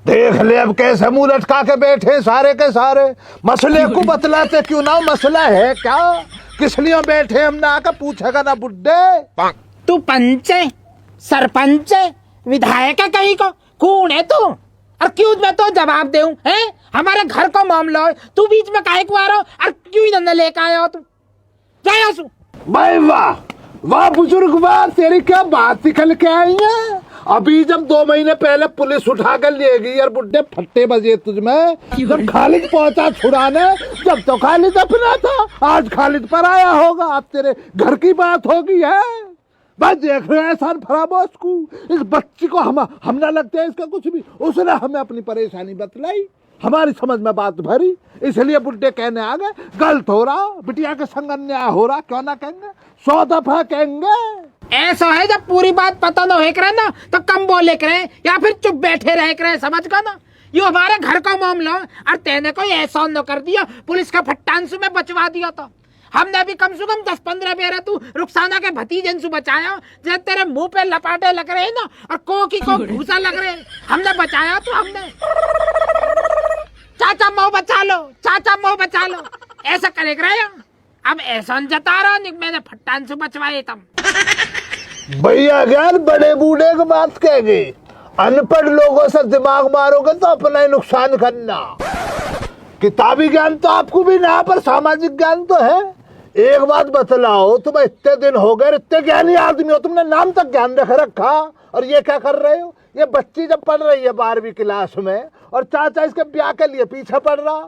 देख ले अब कैसे मुंह लटका के बैठे सारे के सारे। मसले को बतलाते क्यों ना, मसला है क्या? किस लिए बैठे हम ना आकर पूछेगा ना बुड्ढे। तू पंच है, सरपंच है, विधायक है कहीं को? कौन है तू और क्यों मैं तो जवाब दे? है हमारे घर का मामला है, तू बीच में काहे को आ रहा हो और क्यों ही धंधा लेके आया हो तू? जाया सु भाई वाह वाह बुजुर्ग वाह, तेरी क्या बात निकल के आई है। अभी जब 2 महीने पहले पुलिस उठा कर ले गई और बुड्ढे फट्टे बजे तुझमें, जब खालिद पहुंचा छुड़ाने, जब तो खालिद अपना था, आज खालिद पर आया होगा। अब तेरे घर की बात होगी है। बस देख रहे हैं एहसान फरामोश को, इस बच्ची को हम ना लगते हैं इसका कुछ भी। उसने हमें अपनी परेशानी बतलाई, हमारी समझ में बात भरी, इसलिए बुड्ढे कहने आ गए गलत हो रहा, बिटिया के संग अन्याय हो रहा। क्यों ना कहेंगे, 100 दफा कहेंगे। ऐसा है जब पूरी बात पता न हो करे ना तो कम बोले करे या फिर चुप बैठे रहे करे, समझ का ना। ये हमारे घर का मामला और तेने कोई एहसान न कर दिया, पुलिस का फट्टांसु में बचवा दिया था। हमने भी कम से कम 10-15 बेरा तू रुखसाना के भतीजे से बचाया, जब तेरे मुंह पे लपाटे लग रहे हैं ना और को घूसा लग रहे हैं, हमने बचाया तो हमने। चाचा मुँह बचा लो, चाचा मुँह बचा लो, ऐसा करे रहे। अब एहसान जता रहा, मैंने फट्टान से बचवाए तब। भैया ज्ञान बड़े बूढ़े की बात कहेंगे, अनपढ़ लोगों से दिमाग मारोगे तो अपना ही नुकसान करना। किताबी ज्ञान तो आपको भी ना, पर सामाजिक ज्ञान तो है। एक बात बतलाओ, तुम इतने दिन हो गए, इतने ज्ञानी आदमी हो, तुमने नाम तक ज्ञान रख रखा और ये क्या कर रहे हो? ये बच्ची जब पढ़ रही है 12वीं क्लास में और चाचा इसके ब्याह के लिए पीछे पड़ रहा,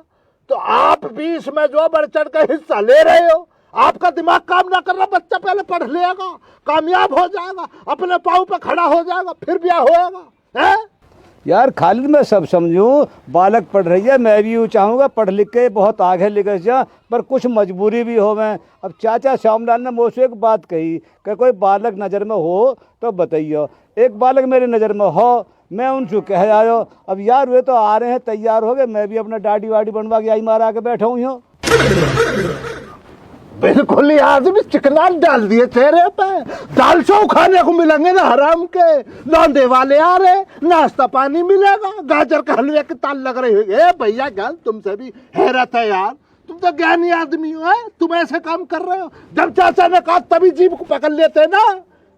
तो आप भी इसमें जो बढ़ चढ़ कर हिस्सा ले रहे हो। आपका दिमाग काम ना कर रहा, बच्चा पहले पढ़ लेगा, कामयाब हो जाएगा, अपने पाँव पे खड़ा हो जाएगा, फिर ब्याह होएगा है? यार खालिद मैं सब समझूं, बालक पढ़ रही है, मैं भी यूँ चाहूँगा पढ़ लिख के बहुत आगे निकल जा, पर कुछ मजबूरी भी हो। मैं अब चाचा श्यामलाल ने मुझसे एक बात कही कि कोई बालक नज़र में हो तो बताइए। एक बालक मेरी नज़र में हो, मैं उनसे कह आयो। अब यार वे तो आ रहे हैं, तैयार हो गए, मैं भी अपना दाढ़ी वाड़ी बनवा के आई मारा के बैठा हूँ यूँ। बिल्कुल ही आदमी चिकना डाल दिए चेहरे पे। दाल चौ खाने को मिलेंगे ना हराम के, लौंडे वाले आ रहे, नाश्ता पानी मिलेगा, गाजर का हलवे की ताल लग रही है। भैया ज्ञान तुमसे भी हैरत है यार, तुम तो ज्ञानी आदमी हो है, तुम ऐसे काम कर रहे हो। जब चाचा ने कहा तभी जीभ को पकड़ लेते ना,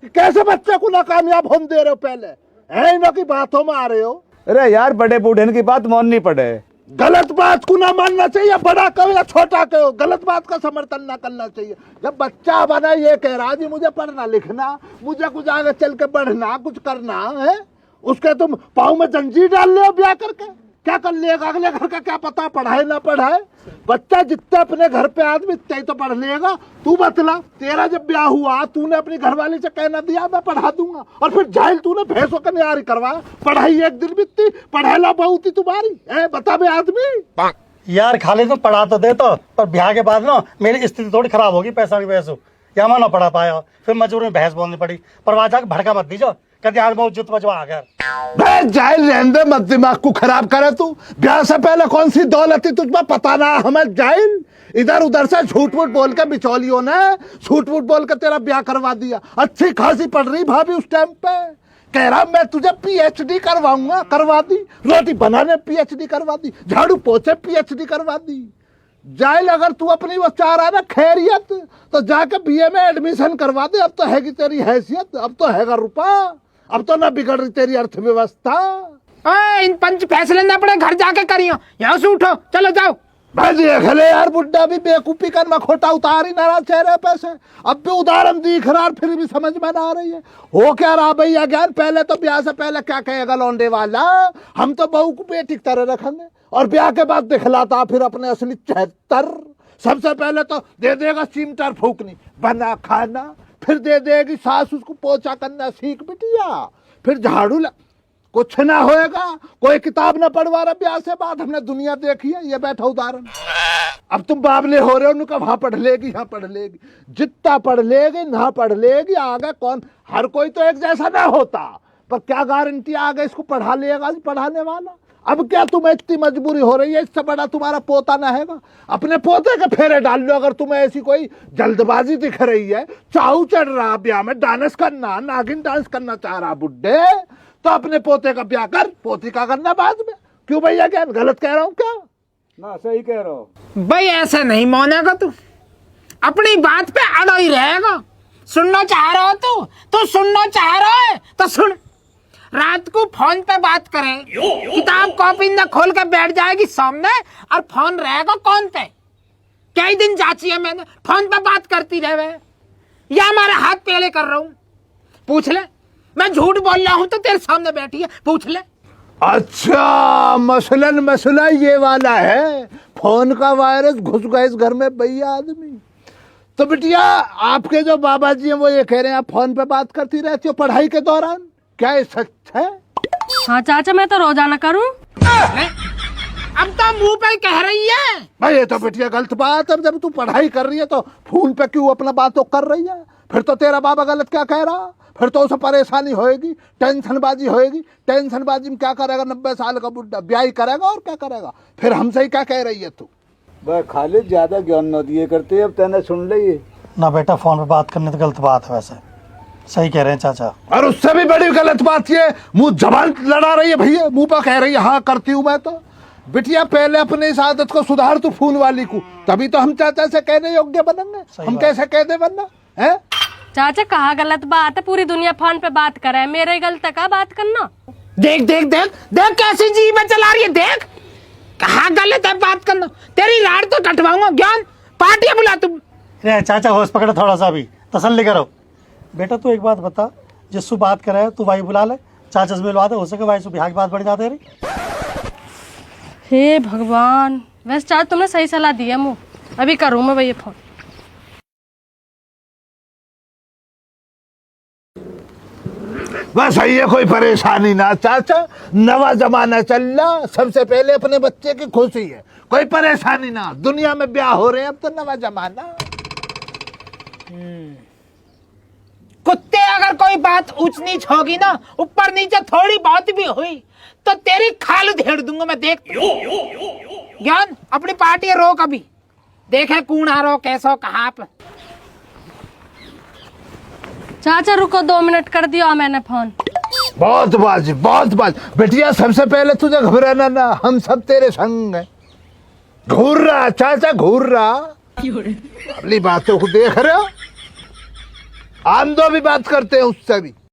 कैसे बच्चे को ना कामयाब होने दे रहे हो? पहले है इन की बातों में आ रहे हो। अरे यार बड़े बूढ़े की बात माननी पड़े, गलत बात को ना मानना चाहिए, बड़ा कहो या छोटा कहो, गलत बात का समर्थन ना करना चाहिए। जब बच्चा बना ये कह रहा जी मुझे पढ़ना लिखना, मुझे कुछ आगे चल के बढ़ना, कुछ करना है, उसके तुम पाँव में जंजीर डाल ले ब्याह करके, क्या कर लेगा? अगले घर का क्या पता पढ़ाए ना पढ़ाए। बच्चा जितना अपने घर पे आदमी इतना ही तो पढ़ लेगा। तू बतला, तेरा जब ब्याह हुआ तूने अपनी घरवाली से कहना दिया मैं पढ़ा दूंगा, और फिर जाहिल तूने भैंसों का न्यारी करवाया। पढ़ाई एक दिन बीतती, पढ़ेला बहुत ही तुम्हारी है, बता बे आदमी। यार खालिद में पढ़ा तो दे तो, पर ब्याह के बाद ना मेरी स्थिति थोड़ी खराब होगी, पैसा की वजह से या मैं ना पढ़ा पाया, फिर मजबूरी में भैंस बोलनी पड़ी। पर वहां जाकर भड़का मत दीजो, कहते यार बहुत जुत बजवा आ गया। जाहिल रहने दे, मत दिमाग को खराब करे तू। ब्याह से पहले कौन सी दौलत थी तुझ पर पता ना हमें? जाहिल इधर उधर से झूठ मूठ बोल के बिचौलियों ने झूठ मूठ बोल के तेरा ब्याह करवा दिया। अच्छी खासी पढ़ रही भाभी उस टाइम पे, कह रहा मैं तुझे पीएचडी करवाऊंगा, करवा दी। रोटी बनाने पीएचडी करवा दी, झाड़ू पोछे पीएचडी करवा दी। जाहिल अगर तू अपनी वो चाह रहा है ना खैरियत, तो जाके बीए में एडमिशन करवा दे। अब तो हैगी तेरी हैसियत, अब तो हैगा रुपा, अब तो ना बिगड़ रही तेरी अर्थव्यवस्था। इन पंच फैसले ना पड़े, घर जाके करियो, यहाँ से उठो, चलो जाओ। भाई देख ले यार, बुड्ढा भी बेकूफी कर मखोटा उतार ही ना रहा चेहरे पे से। अब भी उदाहरण दिख रहा, फिर भी समझ में ना आ रही है हो क्या रहा भैया ज्ञान। पहले तो ब्याह से पहले क्या कहेगा लौंडे वाला, हम तो बहू को बेटी की तरह रखेंगे, और ब्याह के बाद दिखलाता फिर अपने असली 74। सबसे पहले तो दे देगा चिमटा फूकनी बना खाना, फिर दे देगी सास उसको पोछा करना सीख बिटिया, फिर झाड़ू कुछ ना होएगा। कोई किताब ना पढ़वा रहा ब्याह से बाद, हमने दुनिया देखी है। ये बैठा उदाहरण, अब तुम बाबले हो रहे हो, उनका वहां पढ़ लेगी यहाँ पढ़ लेगी, जितना पढ़ लेगी ना पढ़ लेगी। आगे कौन, हर कोई तो एक जैसा ना होता, पर क्या गारंटी आगे इसको पढ़ा लेगा पढ़ाने वाला। अब क्या तुम्हें इतनी मजबूरी हो रही है, इससे बड़ा तुम्हारा पोता ना हैगा, अपने पोते के फेरे डाल लो। अगर तुम्हें ऐसी कोई जल्दबाजी दिख रही है, चाऊ चढ़ रहा ब्याह में डांस करना, नागिन डांस करना चाह रहा बुड्ढे, तो अपने पोते का ब्याह कर, पोती का करना बाद में। क्यों भैया, क्या गलत कह रहा हूँ क्या? ना सही कह रहा हो भाई ऐसे नहीं मानेगा तू, अपनी बात पे अड़ा ही रहेगा। सुनना चाह रहा हो तू सुनना चाह रहा है तो सुन। रात को फोन पे बात करें, किताब कॉपी न खोल के बैठ जाएगी सामने और फोन रहेगा कौन पे। कई दिन जाची है मैंने, फोन पे बात करती रहे या हमारे हाथ पेले कर रहा हूं, पूछ ले। मैं झूठ बोल रहा हूं तो तेरे सामने बैठी है, पूछ ले। अच्छा, मसला ये वाला है, फोन का वायरस घुस गया इस घर में भैया आदमी। तो बिटिया, आपके जो बाबा जी हैं वो ये कह रहे हैं आप फोन पे बात करती रहती हो पढ़ाई के दौरान, क्या ये सच है? हाँ चाचा, मैं तो रोजाना करूँ। अब तो मुंह पे कह रही है। भाई ये तो बिटिया गलत बात है। जब तू पढ़ाई कर रही है तो फोन पे क्यों अपना बात तो कर रही है? फिर तो तेरा बाबा गलत क्या कह रहा? फिर तो उसे परेशानी होएगी, टेंशनबाजी होएगी। टेंशनबाजी में क्या करेगा 90 साल का बुढ़ा? ब्याह करेगा और क्या करेगा? फिर हमसे ही क्या कह रही है तू? भाई खालिद ज्यादा ज्ञान न दिए करते, अब तेने सुन ली। ना बेटा, फोन पे बात करने तो गलत बात है, वैसे सही कह रहे हैं चाचा। और उससे भी बड़ी गलत बात ये मुंह जबान लड़ा रही है भैया, मुंह पर कह रही है हाँ करती हूँ मैं। तो बिटिया पहले अपने इस आदत को सुधार तू फोन वाली को, तभी तो हम चाचा से कहने योग्य बनेंगे। हम कैसे कह दे वरना है? चाचा कहा गलत बात है, पूरी दुनिया फोन पे बात कर रहा है, मेरे गलत का बात करना। देख देख देख देख कैसी जीभ चला रही है, देख कहाँ गलत है बात करना। तेरी राड तो कटवाऊंगा ज्ञान, पार्टी बुला तुम। अरे चाचा होश पकड़ो थोड़ा सा, भी तसल्ली करो। बेटा तू एक बात बता, जिससे बात करे तू भाई बुला ले, चाचा से मिलवा दे, हो सके भाई से बिहार की बात बढ़ जाते रही। हे भगवान, वैसे चाचा तुमने सही सलाह दी है, मुँह अभी करूँ मैं भैया फोन। बस ये कोई परेशानी ना चाचा, नवा जमाना चल रहा, सबसे पहले अपने बच्चे की खुशी है, कोई परेशानी ना। दुनिया में ब्याह हो रहे हैं अब तो नवा जमाना। कुत्ते अगर कोई बात ऊंच नीच होगी ना, ऊपर नीचे थोड़ी बहुत भी हुई तो तेरी खाल उधेड़ दूंगा मैं, देख। ज्ञान अपनी पार्टी रोक अभी, देखे कौन आ रहा कैसा कहाँ पे। चाचा रुको 2 मिनट, कर दिया मैंने फोन। बहुत बाज बेटिया, सबसे पहले तुझे घबराना ना, हम सब तेरे संग हैं। घूर रहा चाचा, घूर रहा। अपनी बातों को देख रहे हो, हम दो भी बात करते हैं उससे भी।